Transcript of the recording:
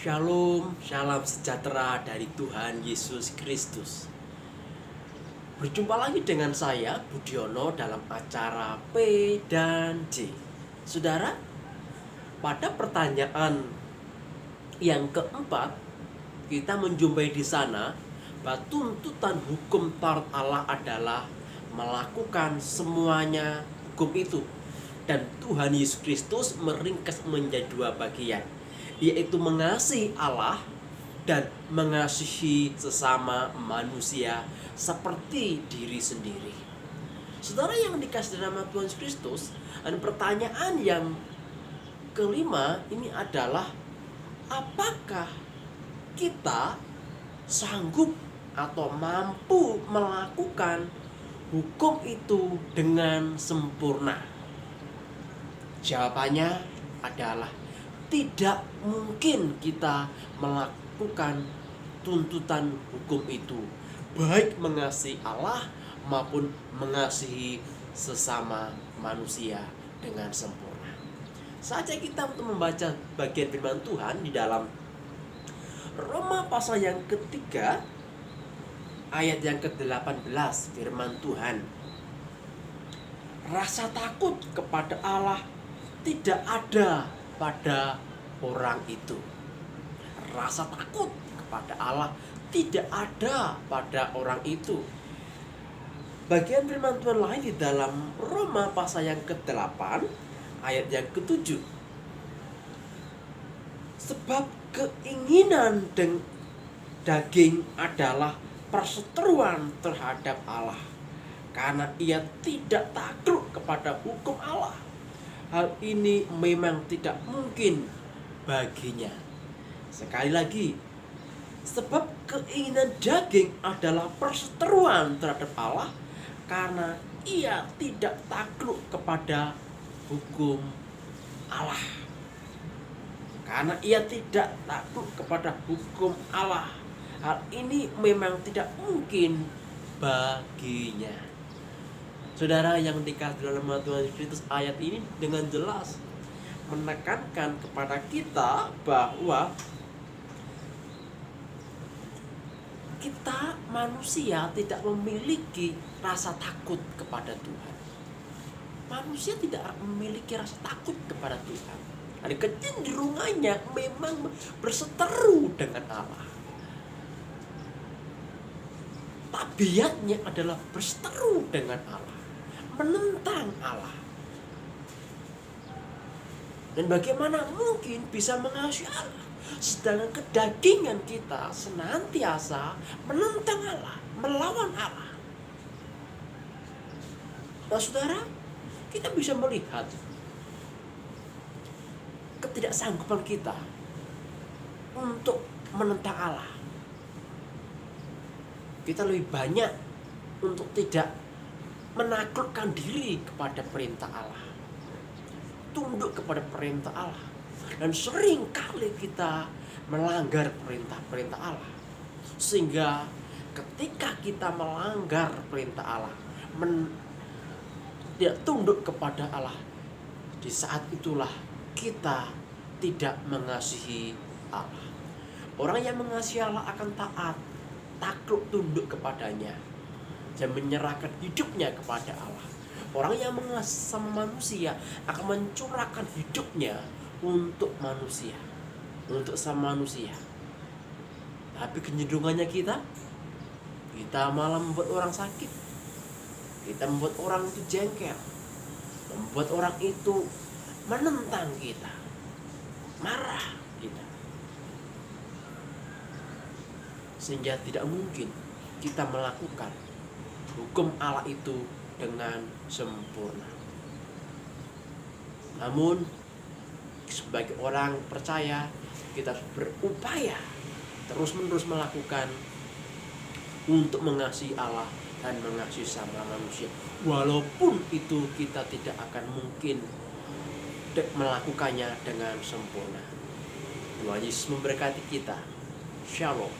Shalom, salam sejahtera dari Tuhan Yesus Kristus. Berjumpa lagi dengan saya, Budiono, dalam acara P dan J. Saudara, pada pertanyaan yang keempat, kita menjumpai di sana bahwa tuntutan hukum Taurat Allah adalah melakukan semuanya hukum itu. Dan Tuhan Yesus Kristus meringkas menjadi dua bagian, yaitu mengasihi Allah dan mengasihi sesama manusia seperti diri sendiri. Saudara yang dikasih dalam nama Tuhan Yesus Kristus, dan pertanyaan yang kelima ini adalah, apakah kita sanggup atau mampu melakukan hukum itu dengan sempurna? Jawabannya adalah tidak mungkin kita melakukan tuntutan hukum itu, baik mengasihi Allah maupun mengasihi sesama manusia dengan sempurna. Saja kita untuk membaca bagian firman Tuhan di dalam Roma pasal yang ketiga ayat yang ke-18, firman Tuhan, rasa takut kepada Allah tidak ada pada orang itu. Rasa takut kepada Allah tidak ada pada orang itu. Bagian firman Tuhan lain di dalam Roma pasal yang ke-8 ayat yang ke-7. Sebab keinginan daging adalah perseteruan terhadap Allah, karena ia tidak takluk kepada hukum Allah. Hal ini memang tidak mungkin baginya. Sekali lagi, sebab keinginan daging adalah perseteruan terhadap Allah, karena ia tidak takluk kepada hukum Allah. Karena ia tidak takluk kepada hukum Allah, hal ini memang tidak mungkin baginya. Saudara yang dikasihi dalam nama Tuhan Yesus Kristus, ayat ini dengan jelas menekankan kepada kita bahwa kita manusia tidak memiliki rasa takut kepada Tuhan. Manusia tidak memiliki rasa takut kepada Tuhan. Ada kecenderungannya memang berseteru dengan Allah. Tabiatnya adalah berseteru dengan Allah, menentang Allah. Dan bagaimana mungkin bisa mengasihi Allah sedangkan kedagingan kita senantiasa menentang Allah, melawan Allah. Nah saudara, kita bisa melihat ketidaksanggupan kita untuk menentang Allah. Kita lebih banyak untuk tidak menaklukkan diri kepada perintah Allah, tunduk kepada perintah Allah, dan sering kali kita melanggar perintah-perintah Allah. Sehingga ketika kita melanggar perintah Allah, tidak tunduk kepada Allah, di saat itulah kita tidak mengasihi Allah. Orang yang mengasihi Allah akan taat, takluk, tunduk kepadanya, dan menyerahkan hidupnya kepada Allah. Orang yang mengasihi sama manusia akan mencurahkan hidupnya untuk manusia, untuk sama manusia. Tapi kecenderungannya kita malah membuat orang sakit, kita membuat orang itu jengkel, membuat orang itu menentang kita, marah kita, sehingga tidak mungkin kita melakukan hukum Allah itu dengan sempurna. Namun sebagai orang percaya, kita berupaya terus-menerus melakukan untuk mengasihi Allah dan mengasihi sama manusia, walaupun itu kita tidak akan mungkin melakukannya dengan sempurna. Tuhan Yesus memberkati kita. Shalom.